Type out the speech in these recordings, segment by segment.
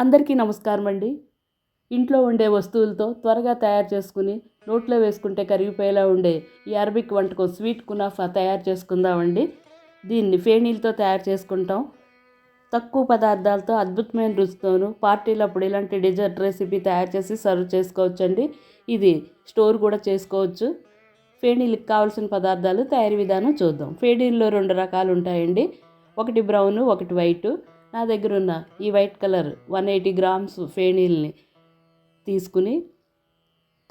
అందరికీ నమస్కారం అండి. ఇంట్లో ఉండే వస్తువులతో త్వరగా తయారు చేసుకుని నోట్లో వేసుకుంటే కరిగిపోయేలా ఉండే ఈ అరబిక్ వంటకం స్వీట్ కునాఫా తయారు చేసుకుందామండి. దీన్ని ఫేనీలతో తయారు చేసుకుంటాం. తక్కువ పదార్థాలతో అద్భుతమైన రుచితోనూ పార్టీలప్పుడు ఇలాంటి డెజర్ట్ రెసిపీ తయారు చేసి సర్వ్ చేసుకోవచ్చండి. ఇది స్టోర్ కూడా చేసుకోవచ్చు. ఫేనీలకు కావాల్సిన పదార్థాలు తయారీ విధానం చూద్దాం. ఫేనీల్లో 2 రకాలు ఉంటాయండి. ఒకటి బ్రౌను, ఒకటి వైటు. నా దగ్గర ఉన్న ఈ వైట్ కలర్ 180 గ్రామ్స్ ఫేనీల్ని తీసుకుని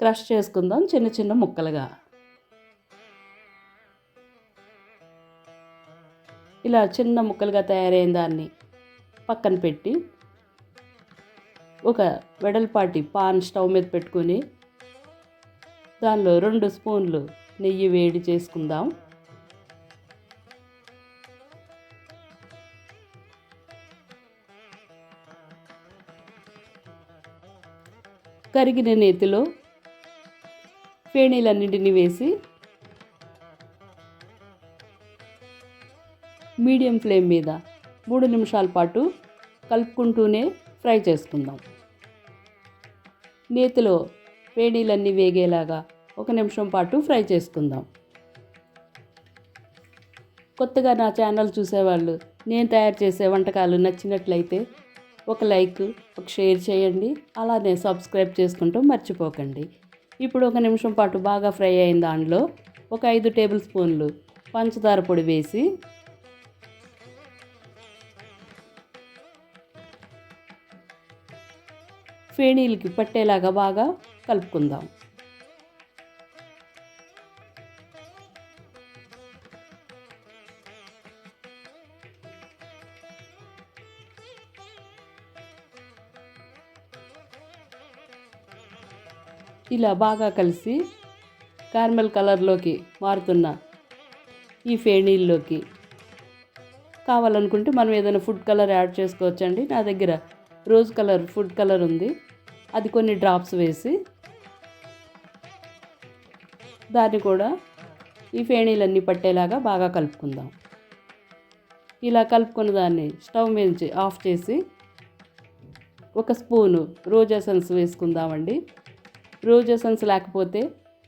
క్రష్ చేసుకుందాం చిన్న చిన్న ముక్కలుగా. ఇలా చిన్న ముక్కలుగా తయారైన దాన్ని పక్కన పెట్టి ఒక వెడల్పాటి పాన్ స్టవ్ మీద పెట్టుకుని దానిలో 2 స్పూన్లు నెయ్యి వేడి చేసుకుందాం. కరిగిన నేతిలో ఫేనీలన్నింటినీ వేసి మీడియం ఫ్లేమ్ మీద 3 నిమిషాల పాటు కలుపుకుంటూనే ఫ్రై చేసుకుందాం. నేతిలో ఫేనీలన్నీ వేగేలాగా 1 నిమిషం పాటు ఫ్రై చేసుకుందాం. కొత్తగా నా ఛానల్ చూసేవాళ్ళు నేను తయారు చేసే వంటకాలు నచ్చినట్లయితే ఒక లైక్, ఒక షేర్ చేయండి. అలానే సబ్స్క్రైబ్ చేసుకుంటూ మర్చిపోకండి. ఇప్పుడు 1 నిమిషం పాటు బాగా ఫ్రై అయిన దానిలో ఒక 5 టేబుల్ స్పూన్లు పంచదార పొడి వేసి ఫేనీలకి పట్టేలాగా బాగా కలుపుకుందాం. ఇలా బాగా కలిసి క్యారమెల్ కలర్లోకి మారుతున్న ఈ ఫేనీల్లోకి కావాలనుకుంటే మనం ఏదైనా ఫుడ్ కలర్ యాడ్ చేసుకోవచ్చండి. నా దగ్గర రోజ్ కలర్ ఫుడ్ కలర్ ఉంది. అది కొన్ని డ్రాప్స్ వేసి దాన్ని కూడా ఈ ఫేనీలన్నీ పట్టేలాగా బాగా కలుపుకుందాం. ఇలా కలుపుకున్న దాన్ని స్టవ్ మీద ఆఫ్ చేసి 1 స్పూను రోజ్ ఎసెన్స్ వేసుకుందామండి. రోజ్ ఎసెన్స్ లేకపోతే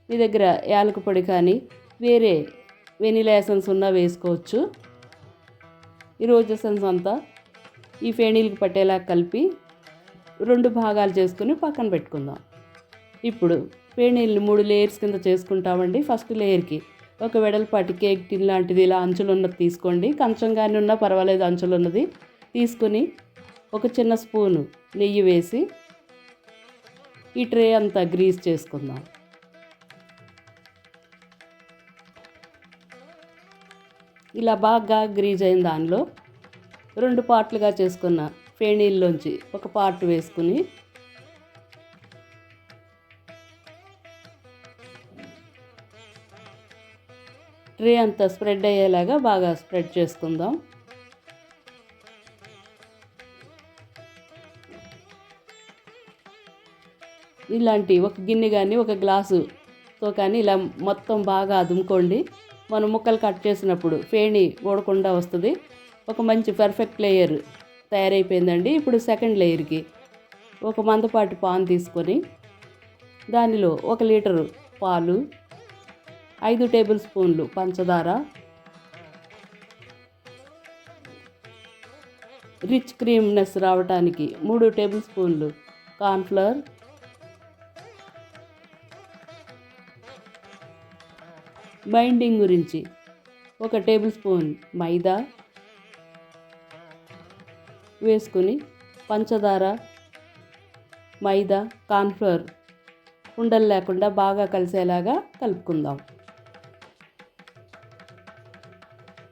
మీ దగ్గర యాలక పొడి కానీ వేరే వెనిలా ఎసెన్స్ ఉన్నా వేసుకోవచ్చు. ఈ రోజ్ ఎసెన్స్ అంతా ఈ ఫేనీలకు పట్టేలా కలిపి 2 భాగాలు చేసుకుని పక్కన పెట్టుకుందాం. ఇప్పుడు ఫేనీల్ని 3 లేయర్స్ కింద చేసుకుంటామండి. ఫస్ట్ లేయర్కి ఒక వెడల్పాటి కేక్ టిన్ లాంటిది ఇలా అంచులున్నది తీసుకోండి. కంచంగానే ఉన్నా పర్వాలేదు, అంచులున్నది తీసుకుని ఒక చిన్న స్పూను నెయ్యి వేసి ఈ ట్రే అంతా గ్రీస్ చేసుకుందాం. ఇలా బాగా గ్రీజ్ అయిన దానిలో 2 పార్ట్లుగా చేసుకున్న ఫేనీల్లోంచి ఒక పార్ట్ వేసుకుని ట్రే అంతా స్ప్రెడ్ అయ్యేలాగా బాగా స్ప్రెడ్ చేసుకుందాం. ఇలాంటి ఒక గిన్నె కానీ ఒక గ్లాసుతో కానీ ఇలా మొత్తం బాగా అదుముకోండి. మనం ముక్కలు కట్ చేసినప్పుడు ఫేణి ఊడకుండా వస్తుంది. ఒక మంచి పర్ఫెక్ట్ లేయర్ తయారైపోయిందండి. ఇప్పుడు సెకండ్ లేయర్కి ఒక మందపాటి పాన్ తీసుకొని దానిలో 1 లీటరు పాలు, 5 టేబుల్ స్పూన్లు పంచదార, రిచ్ క్రీమ్నెస్ రావడానికి 3 టేబుల్ స్పూన్లు కార్న్ఫ్లవర్, బైండింగ్ గురించి 1 టేబుల్ స్పూన్ మైదా వేసుకుని పంచదార, మైదా, కార్న్ఫ్లవర్ ఉండలు లేకుండా బాగా కలిసేలాగా కలుపుకుందాం.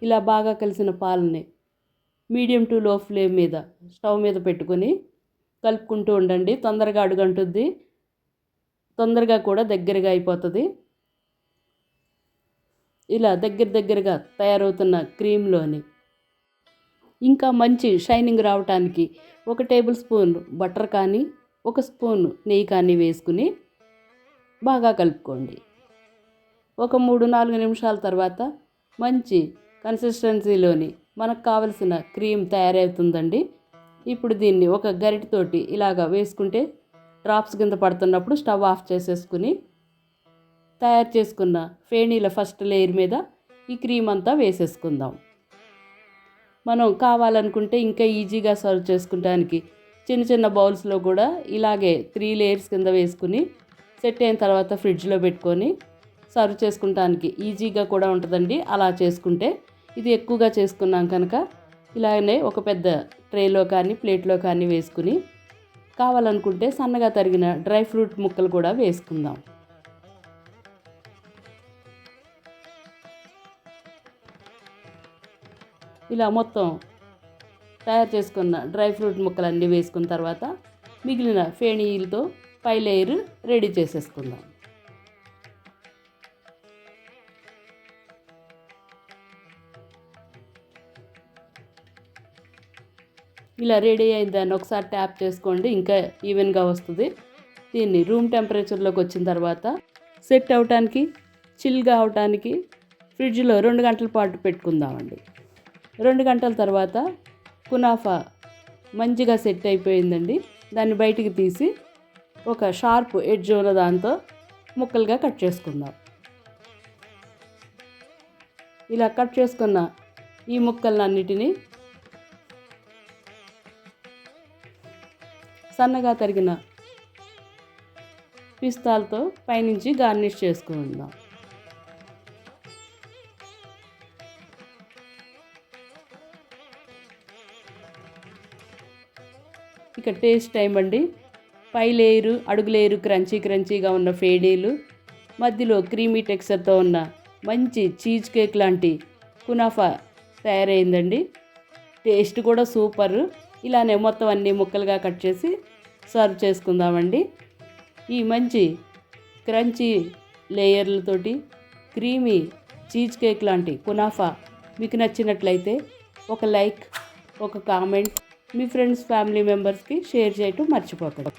ఇలా బాగా కలిసిన పాలని మీడియం టు లో ఫ్లేమ్ మీద స్టవ్ మీద పెట్టుకొని కలుపుకుంటూ ఉండండి. తొందరగా అడుగంటుద్ది, తొందరగా కూడా దగ్గరగా అయిపోతుంది. ఇలా దగ్గరగా తయారవుతున్న క్రీమ్లోని ఇంకా మంచి షైనింగ్ రావడానికి 1 టేబుల్ స్పూన్ బటర్ కానీ 1 స్పూన్ నెయ్యి కానీ వేసుకుని బాగా కలుపుకోండి. ఒక 3-4 నిమిషాల తర్వాత మంచి కన్సిస్టెన్సీలోని మనకు కావలసిన క్రీమ్ తయారవుతుందండి. ఇప్పుడు దీన్ని ఒక గరిటెతోటి ఇలాగా వేసుకుంటే డ్రాప్స్ కింద పడుతున్నప్పుడు స్టవ్ ఆఫ్ చేసేసుకుని తయారు చేసుకున్న ఫేణీల ఫస్ట్ లేయర్ మీద ఈ క్రీమ్ అంతా వేసేసుకుందాం. మనం కావాలనుకుంటే ఇంకా ఈజీగా సర్వ్ చేసుకోవడానికి చిన్న చిన్న బౌల్స్లో కూడా ఇలాగే 3 లేయర్స్ కింద వేసుకుని సెట్ అయిన తర్వాత ఫ్రిడ్జ్లో పెట్టుకొని సర్వ్ చేసుకోవడానికి ఈజీగా కూడా ఉంటుందండి. అలా చేసుకుంటే ఇది ఎక్కువగా చేసుకున్నాం కనుక ఇలాగనే ఒక పెద్ద ట్రేలో కానీ ప్లేట్లో కానీ వేసుకుని కావాలనుకుంటే సన్నగా తరిగిన డ్రై ఫ్రూట్ ముక్కలు కూడా వేసుకుందాం. ఇలా మొత్తం తయారు చేసుకున్న డ్రై ఫ్రూట్ ముక్కలన్నీ వేసుకున్న తర్వాత మిగిలిన ఫేణీలతో పై లేయర్ రెడీ చేసేసుకుందాం. ఇలా రెడీ అయిన దాన్ని ఒకసారి ట్యాప్ చేసుకోండి, ఇంకా ఈవెన్గా వస్తుంది. దీన్ని రూమ్ టెంపరేచర్లోకి వచ్చిన తర్వాత సెట్ అవటానికి చిల్గా అవటానికి ఫ్రిడ్జ్లో 2 గంటల పాటు పెట్టుకుందామండి. 2 గంటల తర్వాత కునాఫా మంచిగా సెట్ అయిపోయిందండి. దాన్ని బయటికి తీసి ఒక షార్ప్ ఎడ్జ్ ఉన్న దాంతో ముక్కలుగా కట్ చేసుకుందాం. ఇలా కట్ చేసుకున్న ఈ ముక్కలన్నిటినీ సన్నగా తరిగిన పిస్తాలతో పైనుంచి గార్నిష్ చేసుకుందాం. ఇక టేస్ట్ టైం అండి. పై లేయరు అడుగు లేయరు క్రంచీగా ఉన్న ఫేణీలు, మధ్యలో క్రీమీ టెక్స్చర్తో ఉన్న మంచి చీజ్ కేక్ లాంటి కునాఫా తయారైందండి. టేస్ట్ కూడా సూపర్. ఇలానే మొత్తం అన్ని ముక్కలుగా కట్ చేసి సర్వ్ చేసుకుందామండి. ఈ మంచి క్రంచీ లేయర్లతోటి క్రీమీ చీజ్ కేక్ లాంటి కునాఫా మీకు నచ్చినట్లయితే ఒక లైక్, ఒక కామెంట్, మీ ఫ్రెండ్స్ ఫ్యామిలీ మెంబర్స్కి షేర్ చేయటం మర్చిపోకండి.